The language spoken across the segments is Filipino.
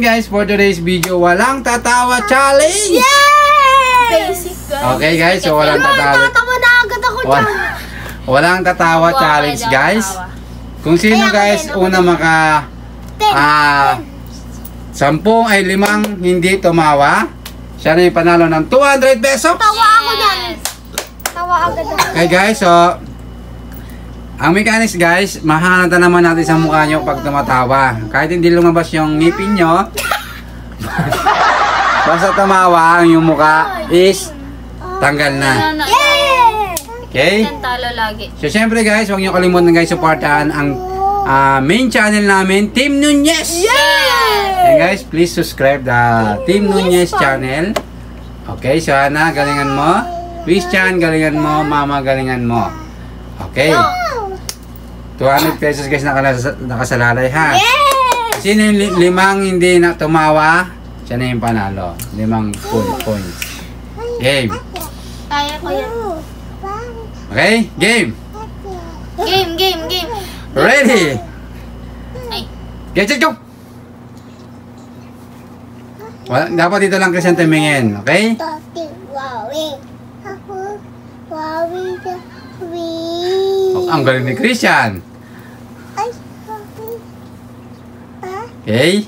guys, for today's video, walang tatawa challenge! Yay! Basic guys. Okay guys, so walang tatawa. Tatawa na agad ako dyan. Walang tatawa challenge guys. Kung sino guys una maka 5 ay 5 hindi tumawa, siya na yung panalo ng 200 pesos. Tawa ako dyan. Tawa agad ako. Okay guys, so ang mechanics guys, mahanatan naman natin sa mukha nyo pag tumatawa. Kahit hindi lumabas yung ngipin nyo, basta tumawa, yung mukha is tanggal na. Okay? So syempre guys, huwag nyo kalimutan guys, supportahan ang main channel namin, Team Nunez! And guys, please subscribe the Team Nunez channel. Okay, so Hana, galingan mo. Christian, galingan mo. Mama, galingan mo. Okay. 200 pesos guys nakasalalay ha. Sino yung 5 hindi na tumawa, siya na yung panalo. 5 full points. Game. Kaya ko yan. Okay, game. Game. Ready? Ay. Get it, go! Dapat dito lang Christian tumingin, okay? Ang galing ni Christian. Okay.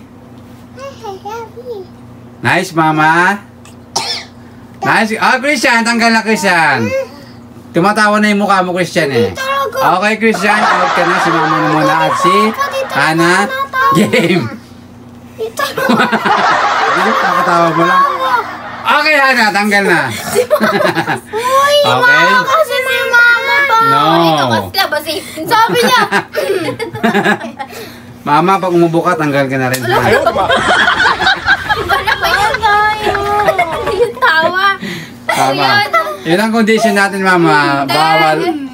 Nice, mama. Nice. Christian, tanggal na Christian. Tumatawa na yung mukha mo, Christian eh. Okay, Christian, out ka na. Si mama na muna at si Hana. Game. Nakatawa mo lang. Okay, Hana, tanggal na. Okay. Kasi si mama pa. No. Sabi niya. Mama, pag umubo ka, tanggal ka na rin. Ayaw ba? Yung tawa. Tama. Yun ang condition natin, mama. Bawal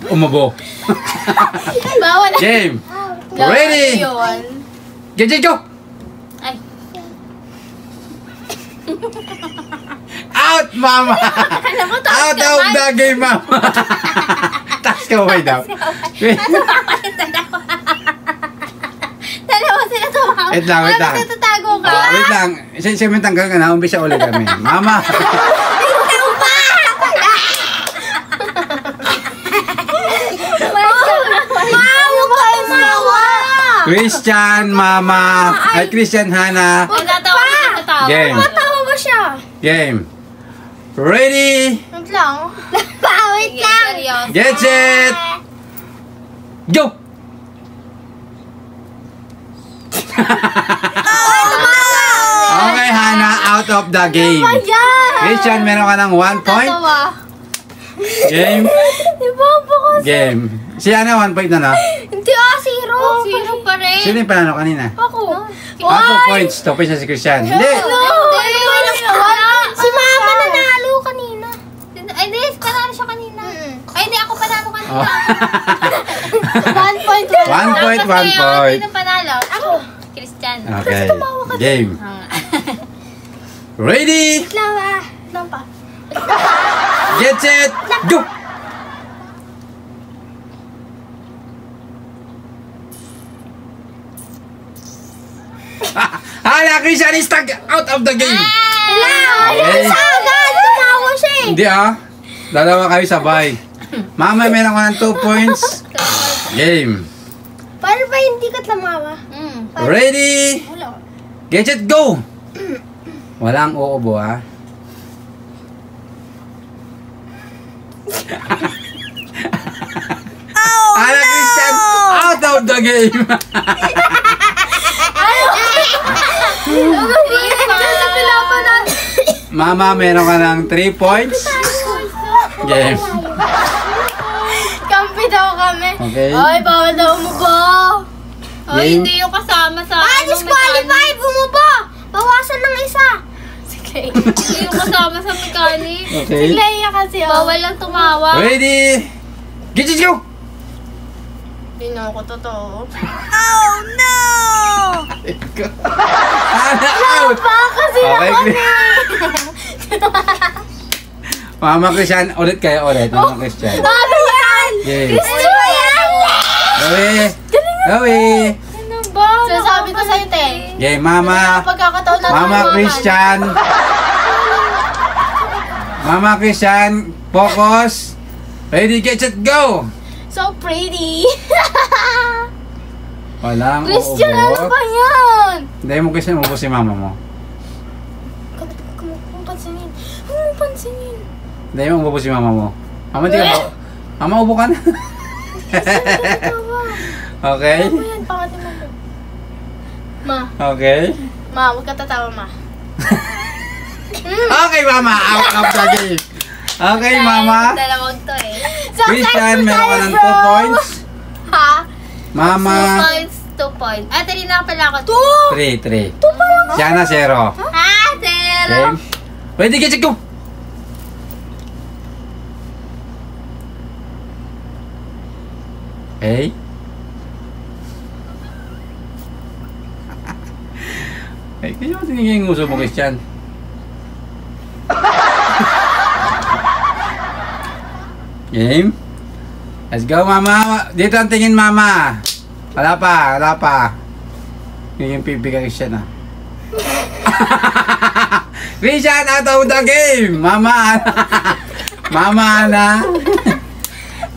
umubo. Bawal. Game. Ready? Get it, go! Ay. Out, mama! Out of the game, mama! Taas ka away daw. Dalawa sila tumawa. Wait lang. Natatago ka. Wait lang. Siyempre tanggal ka na. Umpisa ulit kami. Mama! Christian, mama. Ay, Christian, Hana. Game. Matawa ba siya? Game. Ready? Wait lang. Wait lang. Get it! Go! Okay, Hana, out of the game. Christian, meron ka ng 1 point. Game. Game. Si Hana, 1 point na na. Hindi 0. 0 pa rin. Sino yung panalo kanina? Ako. 2 points. 2 points na si Christian. Hindi. Si mama nanalo kanina. Ay, hindi. Panalo siya kanina. Ay, hindi. Ako panalo kanina. 1 point. 1 point, 1 point. Sino panalo? Ako. Christian. Okay. Game. Ready? Lang pa. Get set. Go! Hala, Christian is stuck out of the game. Okay. Tumawa siya eh. Hindi dalawa kayo sabay. Mama, meron ka ng 2 points. Game. Paano ba hindi ka tumawa? Ready? Get it, go! Walang uubo Hala, Christian, out of the game. Mama, meron ka ng 3 points. Game. Kampi daw kami. Okay. Ay, bawal daw umubo. Game. Hindi yung kasama sa disqualified! Umubo! Bawasan ng isa. Sige. Hindi yung kasama sa mechanic. Okay. Leia kasi bawal lang tumawa. Ready? Get it, go! Hindi na ako totoo. Oh no! Hana, out! Baka sila kami. Mama Christian, ulit kayo ulit. Mama Christian. Ano yan? Game. Gusto mo yan? Gawi! Gawi! Ano ba? Sasabi ko sa'yo, te. Game, Mama. Pagkakataon na Mama Christian. Mama Christian, focus. Ready, get set, go! So pretty. Walang Christian, ano uubot. ba yan? Hindi mo Christian, ubos si mama mo. Huwag mong pansinin. Huwag mong pansinin. Hindi mo ubos si mama mo. Mama, di ka ba? Mama, ubo ka na. Okay? Ano yan? Pangatin mo. Ma. Okay? Ma, huwag ka tatawa, ma. Okay, mama. Out of the game. Okay, mama. Dalawang to eh. Christian, meron ka ng 2 points. Ha? Mama, 2 points, 2 points. Ah, tali na pala ako. 2! 3. 2 pa lang. Siya na 0. Ah, 0. Okay? Ready, get set, go! Okay? Eh, kaya mo tinigyan yung uso mo, Christian. Game? Let's go, mama. Dito ang tingin, mama. Wala pa. Yung pipi ka, Christian, ah. Christian, out of the game! Mama, mama, na.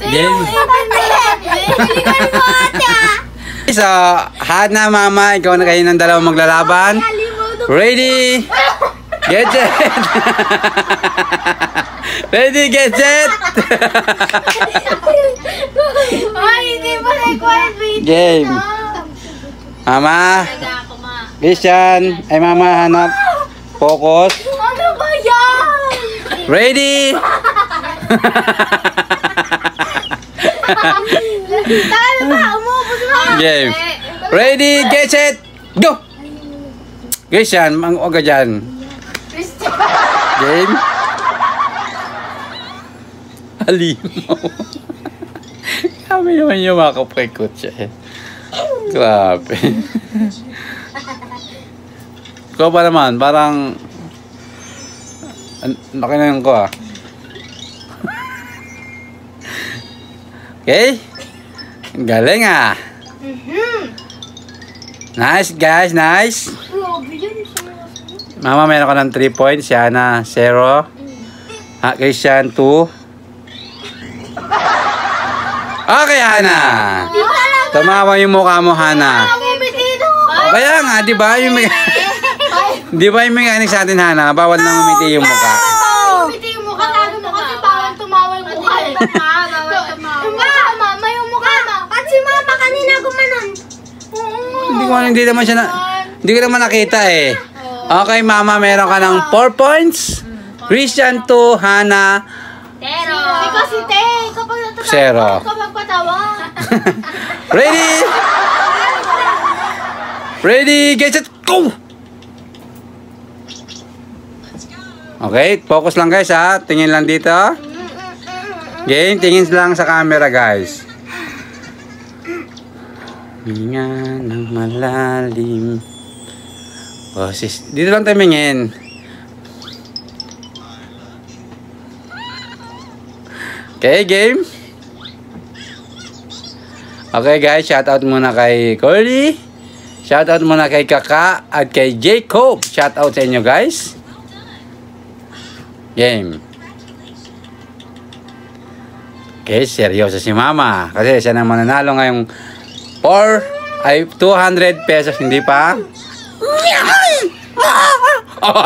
Game. So, Hana, mama, ikaw na kayo ng dalawang maglalaban. Ready? Get set! Ready, get set! Ay, hindi pa required wait. Game. Mama, Christian, ay mama, hanap. Focus. Ano ba yan? Ready? Tagal pa, umubos na. Game. Ready, get set, go! Christian, huwag ka dyan. Christian. Game. Halimaw. Kami naman yung mga kaprekot siya eh. Grabe. Ikaw ba naman? Parang... Laki na yun ko ah. Okay? Galing ah. Nice guys, nice. Mama, meron ka ng 3 points. Yana, 0. Christian, 2. Okay, Hana. Tumawa yung mukha mo, Hana. Kaya nga, di ba? Di ba yung mechanic sa atin, Hana? Bawal na umiti yung mukha. Umiti yung mukha. Sabi mo kasi bawal tumawa yung mukha. Bawal tumawa. Mama, yung mukha mo. At si mama kanina gumanon. Hindi ko naman nakita eh. Okay, mama, meron ka ng 4 points. Christian, 2. Hana, 0. Ikaw si Te. Kapag natatawa, 0. kapag patawa. Ready? Ready, get set, go! Okay, focus lang guys ha. Tingin lang dito. Game, tingin lang sa camera guys. Hinga ng malalim. Boses. Dito lang tumingin. Okay, game. Okay guys, shoutout muna kay Corey. Shoutout muna kay Kaka at kay Jacob. Shoutout sa inyo guys. Game. Okay, seryoso si Mama. Kasi siya nang mananalo ngayong 200 pesos. Hindi pa? Oh,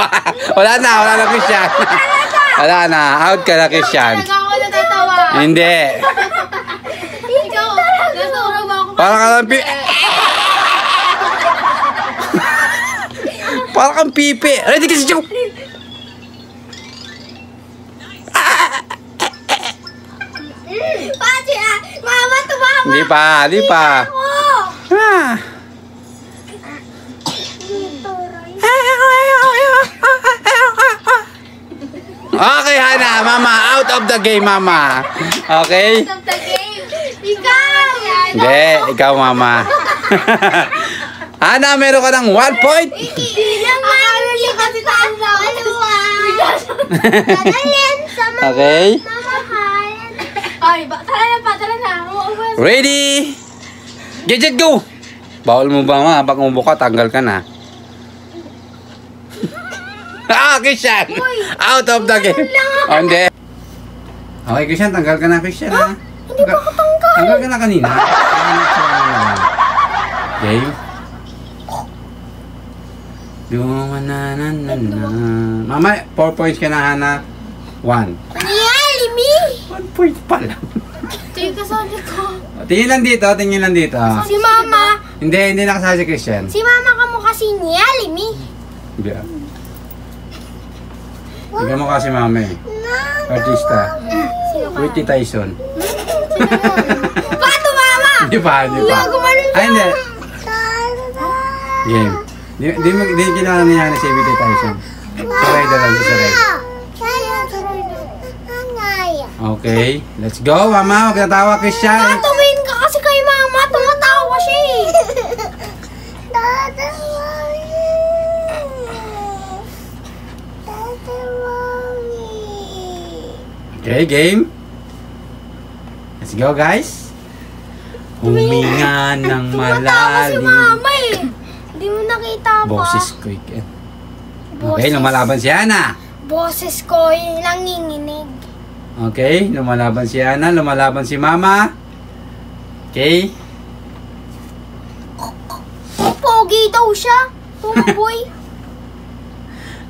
wala na Christian. Wala na, out ka na Christian. Ako natatawa. Hindi. Ikaw, nasurog ako. Parang ka lang Parang kang pipi. Ready ka si Joe. Pati mama, tumawa. Hindi pa. Ah. Okay, Hana. Mama, out of the game, Mama. Okay? Stop the game. Ikaw. Hindi, ikaw, Mama. Hana, meron ka ng 1 point. Bilang akala niya kasi taas na ako. Dadalhin sa Okay? mamahal. Ay, tara na. Ready? Get, go! Bawal mo ba ma? Pag umubo ka, tanggal ka na. Christian! Out of the game. Oh, hindi. Okay, Christian, tanggal ka na, Christian, ha? Hindi pa ako tanggal. Tanggal ka na kanina. Okay. Mama, 4 points ka na, Hana. 1. Niyali, me. 1 point pa lang. Tingin ka sa ko. Tingin lang dito, tingin lang dito. Si Mama. Hindi nakasali si Christian. Si Mama ka mo kasi niyali, me. Hindi. Hindi mo kasi mama eh. Artista. Whitney Tyson. Pato, Mama! Hindi pa. Ay, hindi. Game. Di kilala niya na si Whitney Tyson. Saray na lang, saray. Okay, let's go, Mama. Huwag natawa, Christian. Tatawin ka kasi kay Mama. Tumatawa siya eh. Okay, game. Let's go, guys. Huminga ng Tumatawa si malalim. Mama eh. Hindi mo nakita pa. Boses ko eh. Okay, lumalaban si Ana. Boses ko yung nanginginig. Okay, lumalaban si Ana, lumalaban si Mama. Okay. Pogi daw siya. Tumboy.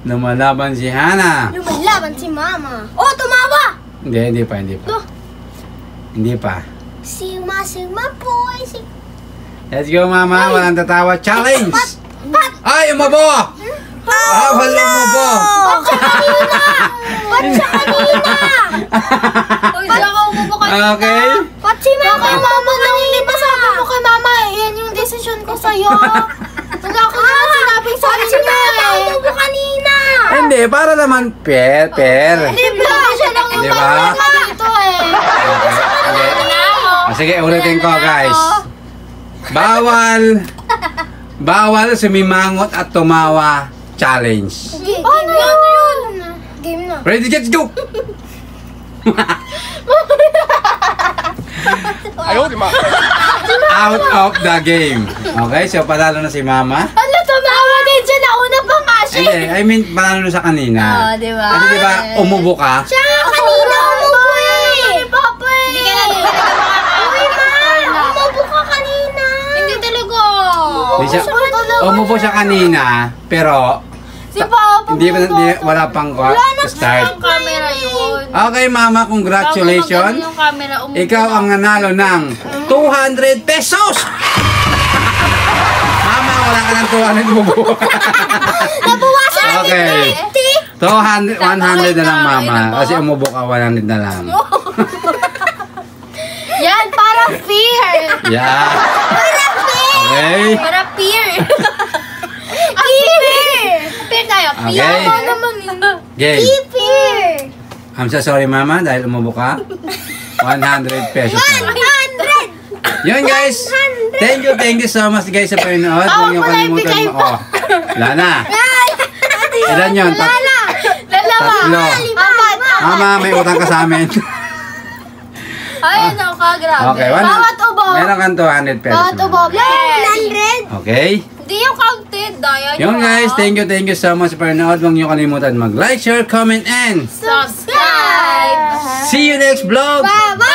Lumalaban si Hana. Lumalaban si Mama. Oh, tumawa! Hindi pa. Loh. Hindi pa. Sigma boy. Let's go, Mama. Walang tatawa. Challenge! Pat! Ay, umabo! Wala umabo! Pat siya kanina! Pat siya kanina! Uy, di ako umubo kanina. Okay. Pat si Mama. Kay Mama lang. Hindi ba sabi mo kay Mama, yan yung decision ko sa'yo. Wala ko naman sinabing sa akin niya eh. Umubo kanina. Hindi, para naman per. Hindi ba? Siya lang yung Di ba? tama dito eh. Sige, ulitin ko, guys. Bawal sumimangot at tumawa. Challenge. Paano yun? Game na. Ready, get, go! Out of the game. Okay, so panalo na si Mama. Ano, tumawa din siya. Nauna pa nga siya. Hindi, I mean, panalo na sa kanina. di ba? Kasi di ba, umubo ka? Siya nga kanina umubo eh. Papa eh. Hindi ka na Uy, Ma. Umubo ka kanina. Hindi talaga. Hindi siya, umubo siya kanina, pero Si Papa. wala pang start. Camera yun. Okay, Mama, congratulations. Yung camera, umubo. Ikaw ang nanalo ng 200 pesos! Mama, wala ka ng 200 umubo. Nabawasan Okay. 100 na lang, Mama. Kasi umubo ka, 100 na lang. Yan, para fear. Yeah. Okay. Para fear. Fear. Fear tayo. Okay. Fear naman Game. Fear. I'm so sorry, Mama, dahil umubo ka. 100 pesos na. 100. Yun, guys. Thank you so much, guys, sa panonood. Huwag niyo kalimutan mo. Oh, wala na. Ilan yun? Dalawa. Tatlo. Apat. Mama, may utang ka sa amin. Ayun ako, grabe. Okay, Bawat ubo. Meron kang 200 pesos. Bawat ubo. 100. Okay? Hindi yung counted. Daya Yun, guys. Thank you so much sa panonood. Huwag niyo kalimutan mag-like, share, comment, and Subscribe. see you next vlog. Bye-bye.